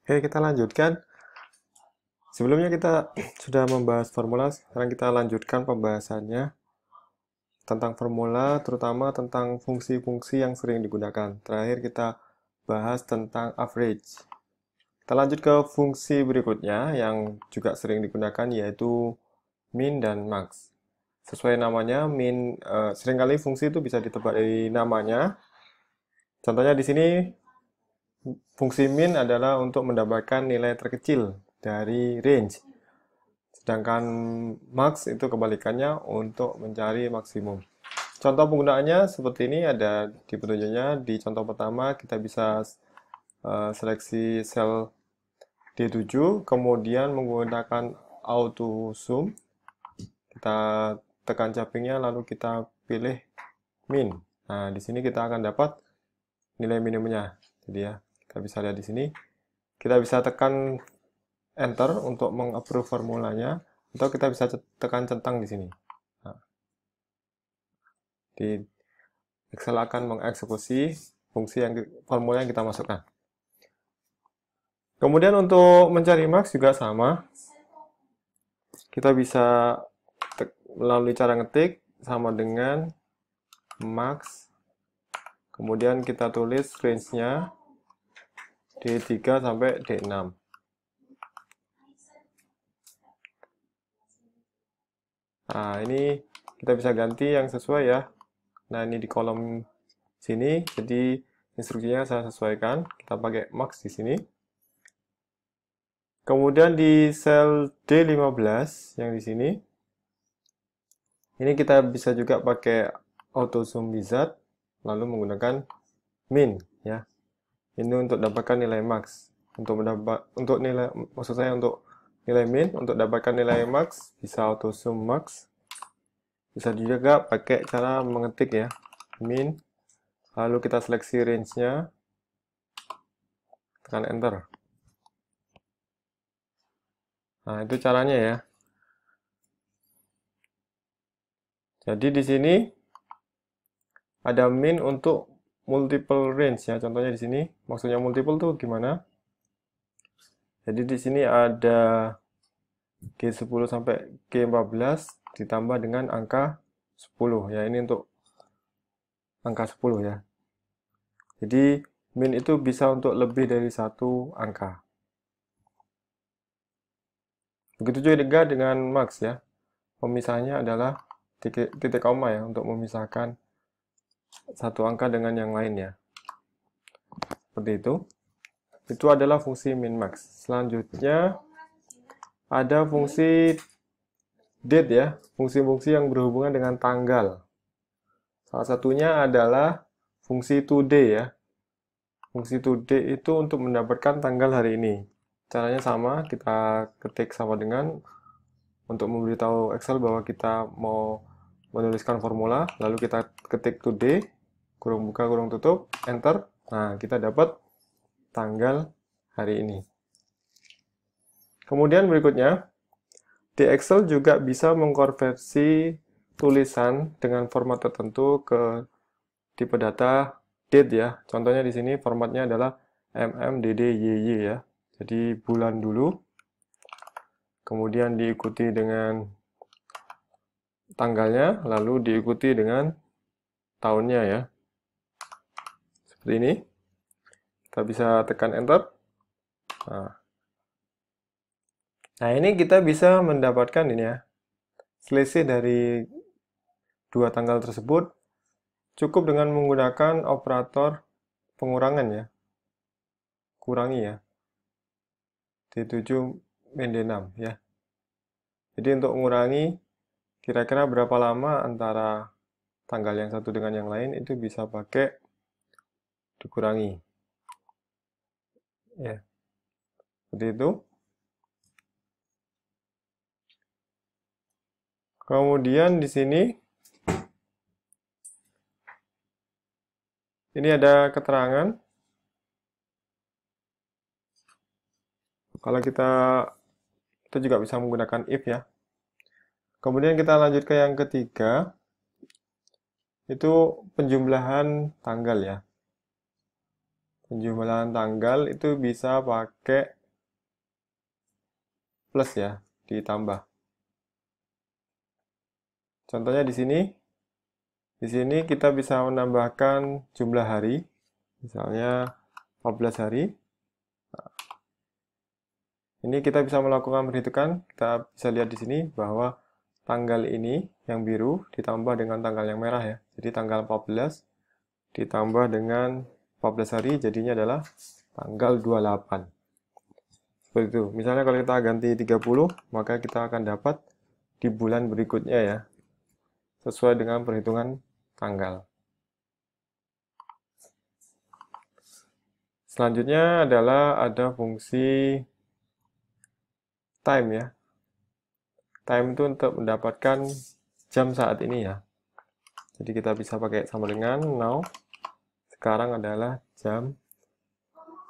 Oke, kita lanjutkan. Sebelumnya kita sudah membahas formula, sekarang kita lanjutkan pembahasannya tentang formula, terutama tentang fungsi-fungsi yang sering digunakan. Terakhir kita bahas tentang average. Kita lanjut ke fungsi berikutnya yang juga sering digunakan, yaitu min dan max. Sesuai namanya, min seringkali fungsi itu bisa ditebak dari namanya. Contohnya di sini, fungsi min adalah untuk mendapatkan nilai terkecil dari range. Sedangkan max itu kebalikannya untuk mencari maksimum. Contoh penggunaannya seperti ini, ada di petunjuknya. Di contoh pertama kita bisa seleksi sel D7, kemudian menggunakan auto zoom. Kita tekan capingnya lalu kita pilih min. Nah, di sini kita akan dapat nilai minimumnya. Jadi ya, kita bisa lihat di sini. Kita bisa tekan enter untuk mengapprove formulanya, atau kita bisa tekan centang di sini. Nah, di Excel akan mengeksekusi formula yang kita masukkan. Kemudian untuk mencari max juga sama. Kita bisa melalui cara ngetik sama dengan max. Kemudian kita tulis range-nya D3 sampai D6. Nah, ini kita bisa ganti yang sesuai ya. Nah, ini di kolom sini, jadi instruksinya saya sesuaikan. Kita pakai max di sini. Kemudian di sel D15 yang di sini, ini kita bisa juga pakai auto zoom wizard, lalu menggunakan min ya. Ini untuk dapatkan nilai max. Untuk nilai min, untuk dapatkan nilai max bisa auto zoom max. Bisa juga pakai cara mengetik ya, min, lalu kita seleksi range-nya, tekan enter. Nah, itu caranya ya. Jadi di sini ada min untuk multiple range ya. Contohnya di sini, maksudnya multiple tuh gimana? Jadi di sini ada G10 sampai G14 ditambah dengan angka 10 ya. Ini untuk angka 10 ya. Jadi min itu bisa untuk lebih dari satu angka. Begitu juga dengan max ya. Pemisahnya adalah titik koma ya, untuk memisahkan satu angka dengan yang lainnya. Seperti itu. Itu adalah fungsi min max. Selanjutnya ada fungsi date ya, fungsi-fungsi yang berhubungan dengan tanggal. Salah satunya adalah fungsi today ya. Fungsi today itu untuk mendapatkan tanggal hari ini. Caranya sama, kita ketik sama dengan untuk memberitahu Excel bahwa kita mau menuliskan formula, lalu kita ketik today, kurung buka, kurung tutup, enter. Nah, kita dapat tanggal hari ini. Kemudian berikutnya, di Excel juga bisa mengkonversi tulisan dengan format tertentu ke tipe data date ya. Contohnya di sini formatnya adalah MMDDYY ya. Jadi bulan dulu, kemudian diikuti dengan tanggalnya, lalu diikuti dengan tahunnya ya. Seperti ini. Kita bisa tekan enter. Nah, ini kita bisa mendapatkan ini ya, selisih dari dua tanggal tersebut cukup dengan menggunakan operator pengurangan ya. Kurangi ya. D7 min D6 ya. Jadi untuk mengurangi kira-kira berapa lama antara tanggal yang satu dengan yang lain, itu bisa pakai dikurangi. Ya. Seperti itu. Kemudian di sini ini ada keterangan. Kalau kita juga bisa menggunakan if ya. Kemudian kita lanjut ke yang ketiga. Itu penjumlahan tanggal ya. Penjumlahan tanggal itu bisa pakai plus ya, ditambah. Contohnya di sini. Di sini kita bisa menambahkan jumlah hari, misalnya 14 hari. Ini kita bisa melakukan perhitungan, kita bisa lihat di sini bahwa tanggal ini yang biru ditambah dengan tanggal yang merah ya. Jadi tanggal 14 ditambah dengan 14 hari jadinya adalah tanggal 28. Seperti itu. Misalnya kalau kita ganti 30, maka kita akan dapat di bulan berikutnya ya. Sesuai dengan perhitungan tanggal. Selanjutnya adalah ada fungsi time ya. Time itu untuk mendapatkan jam saat ini ya. Jadi kita bisa pakai sama dengan now. Sekarang adalah jam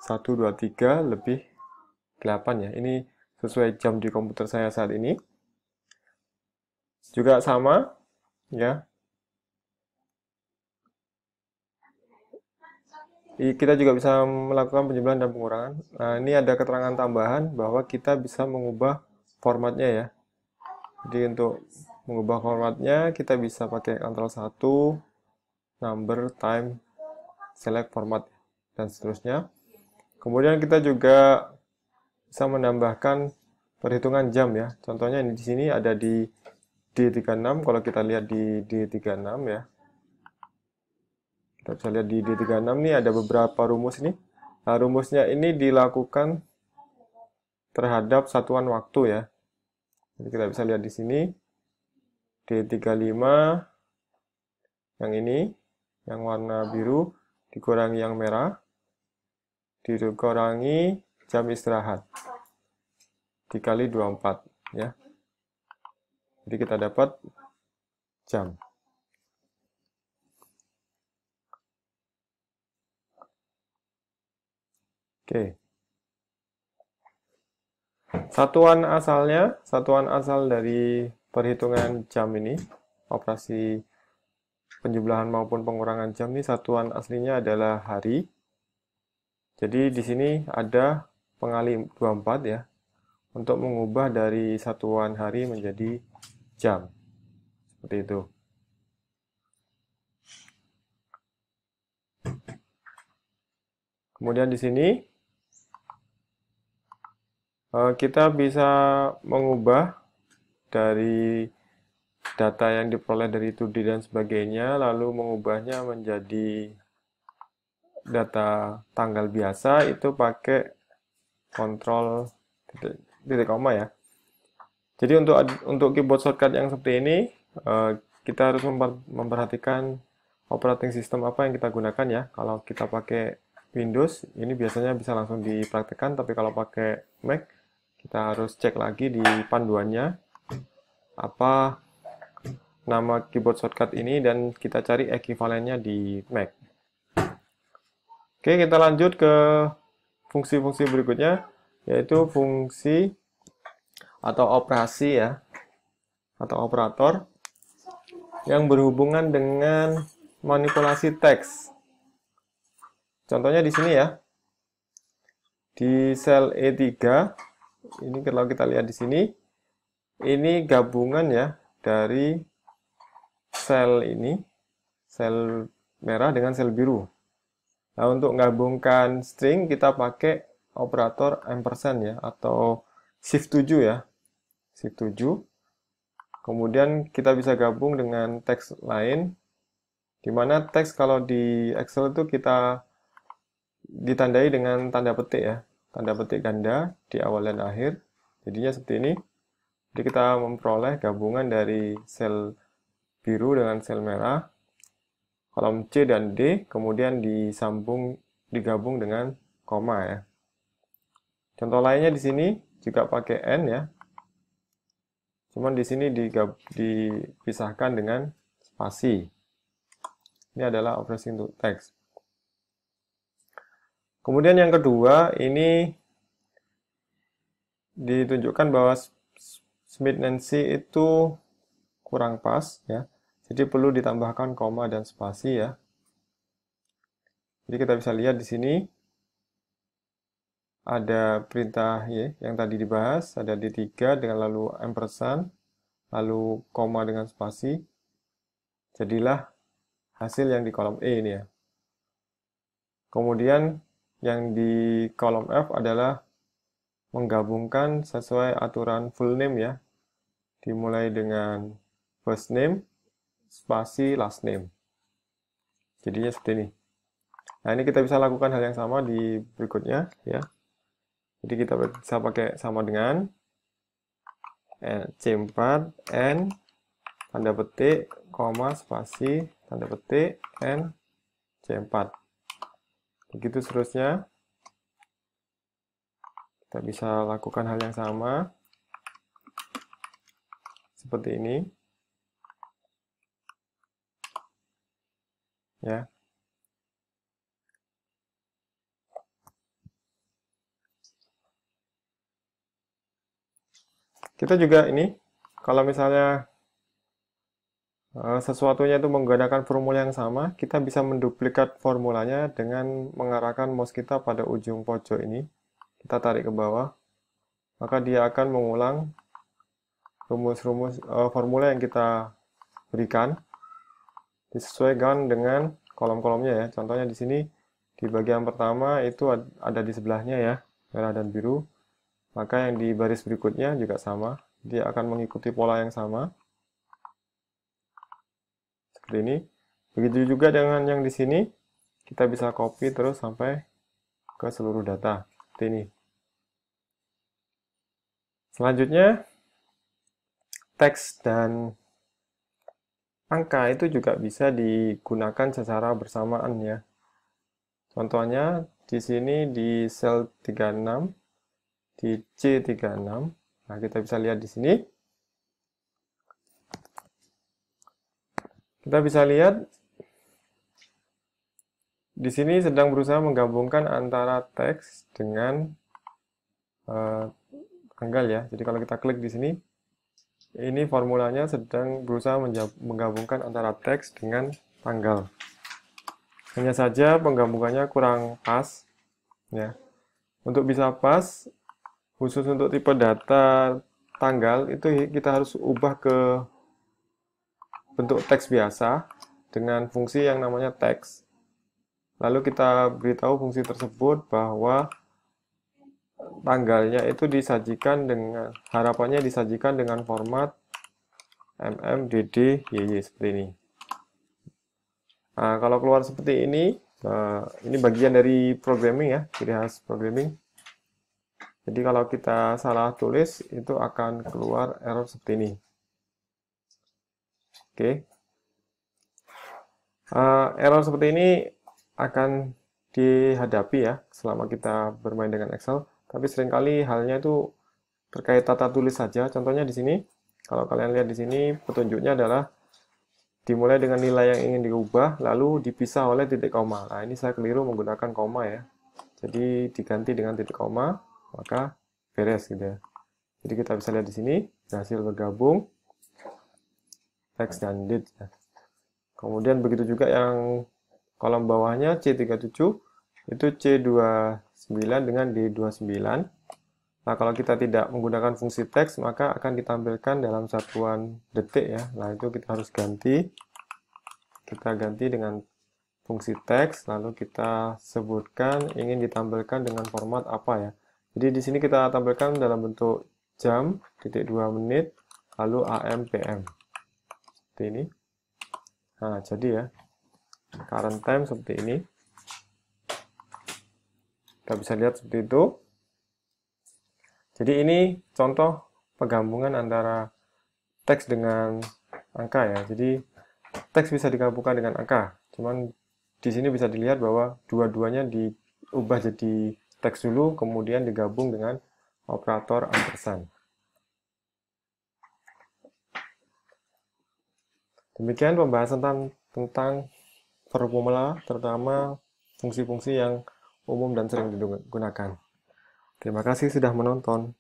1:23 lebih 8 ya. Ini sesuai jam di komputer saya saat ini. Juga sama ya. Kita juga bisa melakukan penjumlahan dan pengurangan. Nah, ini ada keterangan tambahan bahwa kita bisa mengubah formatnya ya. Jadi untuk mengubah formatnya kita bisa pakai Ctrl 1, number, time, select format, dan seterusnya. Kemudian kita juga bisa menambahkan perhitungan jam ya. Contohnya di sini ada di D36, kalau kita lihat di D36 ya. Kita bisa lihat di D36 nih ada beberapa rumus ini. Nah, rumusnya ini dilakukan terhadap satuan waktu ya. Jadi kita bisa lihat di sini D35 yang ini, yang warna biru dikurangi yang merah, dikurangi jam istirahat dikali 24 ya. Jadi kita dapat jam. Oke. Satuan asal dari perhitungan jam ini, operasi penjumlahan maupun pengurangan jam ini, satuan aslinya adalah hari. Jadi di sini ada pengali 24 ya, untuk mengubah dari satuan hari menjadi jam. Seperti itu. Kemudian di sini kita bisa mengubah dari data yang diperoleh dari 2D dan sebagainya, lalu mengubahnya menjadi data tanggal biasa itu pakai kontrol titik koma ya. Jadi untuk keyboard shortcut yang seperti ini, kita harus memperhatikan operating system apa yang kita gunakan ya. Kalau kita pakai Windows, ini biasanya bisa langsung dipraktekkan, tapi kalau pakai Mac, kita harus cek lagi di panduannya apa nama keyboard shortcut ini dan kita cari ekivalennya di Mac. Oke, kita lanjut ke fungsi-fungsi berikutnya, yaitu fungsi atau operasi ya, atau operator yang berhubungan dengan manipulasi teks. Contohnya di sini ya, di sel E3, ini kalau kita lihat di sini, ini gabungan ya dari sel ini, sel merah dengan sel biru. Nah, untuk menggabungkan string kita pakai operator ampersand ya, atau shift 7 ya, shift 7. Kemudian kita bisa gabung dengan teks lain, di mana teks kalau di Excel itu kita ditandai dengan tanda petik ya, tanda petik ganda di awal dan akhir. Jadinya seperti ini. Jadi kita memperoleh gabungan dari sel biru dengan sel merah, kolom C dan D, kemudian digabung dengan koma ya. Contoh lainnya di sini juga pakai N ya. Cuman di sini dipisahkan dengan spasi. Ini adalah operasi untuk teks. Kemudian yang kedua, ini ditunjukkan bahwa Smith-Nancy itu kurang pas ya. Jadi perlu ditambahkan koma dan spasi ya. Jadi kita bisa lihat di sini ada perintah Y yang tadi dibahas, ada D3 dengan lalu ampersand, lalu koma dengan spasi. Jadilah hasil yang di kolom E ini ya. Kemudian yang di kolom F adalah menggabungkan sesuai aturan full name ya. Dimulai dengan first name, spasi last name. Jadinya seperti ini. Nah, ini kita bisa lakukan hal yang sama di berikutnya ya. Jadi kita bisa pakai sama dengan C4 N tanda petik, koma, spasi, tanda petik, N, C4. Begitu seterusnya. Kita bisa lakukan hal yang sama. Seperti ini. Ya. Kita juga ini, kalau misalnya sesuatunya itu menggunakan formula yang sama, kita bisa menduplikat formulanya dengan mengarahkan mouse kita pada ujung pojok ini. Kita tarik ke bawah, maka dia akan mengulang rumus-rumus formula yang kita berikan, disesuaikan dengan kolom-kolomnya ya. Contohnya di sini, di bagian pertama itu ada di sebelahnya ya, merah dan biru. Maka yang di baris berikutnya juga sama, dia akan mengikuti pola yang sama. Seperti ini. Begitu juga dengan yang di sini, kita bisa copy terus sampai ke seluruh data. Seperti ini. Selanjutnya, teks dan angka itu juga bisa digunakan secara bersamaan ya. Contohnya di sini di sel 36, di C36. Nah, kita bisa lihat di sini. Kita bisa lihat di sini sedang berusaha menggabungkan antara teks dengan tanggal ya. Jadi kalau kita klik di sini, ini formulanya sedang berusaha menggabungkan antara teks dengan tanggal. Hanya saja penggabungannya kurang pas ya. Untuk bisa pas, khusus untuk tipe data tanggal itu kita harus ubah ke bentuk teks biasa dengan fungsi yang namanya teks. Lalu kita beritahu fungsi tersebut bahwa tanggalnya itu disajikan dengan, harapannya disajikan dengan format MMDD seperti ini. Nah, kalau keluar seperti ini bagian dari programming ya, ciri khas programming. Jadi kalau kita salah tulis, itu akan keluar error seperti ini. Oke. Error seperti ini akan dihadapi ya, selama kita bermain dengan Excel. Tapi seringkali halnya itu terkait tata tulis saja. Contohnya di sini, kalau kalian lihat di sini, petunjuknya adalah dimulai dengan nilai yang ingin diubah, lalu dipisah oleh titik koma. Nah, ini saya keliru menggunakan koma ya. Jadi diganti dengan titik koma, maka beres gitu ya. Jadi kita bisa lihat di sini, hasil bergabung, teks dan date. Ya. Kemudian begitu juga yang kolom bawahnya C37, itu C29 dengan D29. Nah, kalau kita tidak menggunakan fungsi teks, maka akan ditampilkan dalam satuan detik ya. Nah, itu kita harus ganti. Kita ganti dengan fungsi teks, lalu kita sebutkan ingin ditampilkan dengan format apa ya. Jadi di sini kita tampilkan dalam bentuk jam, titik 2 menit, lalu AM, PM. Seperti ini. Nah, jadi ya, current time seperti ini. Kita bisa lihat seperti itu. Jadi ini contoh penggabungan antara teks dengan angka ya. Jadi teks bisa digabungkan dengan angka. Cuman di sini bisa dilihat bahwa dua-duanya diubah jadi teks dulu, kemudian digabung dengan operator ampersand. Demikian pembahasan tentang formula, terutama fungsi-fungsi yang umum dan sering digunakan. Terima kasih sudah menonton.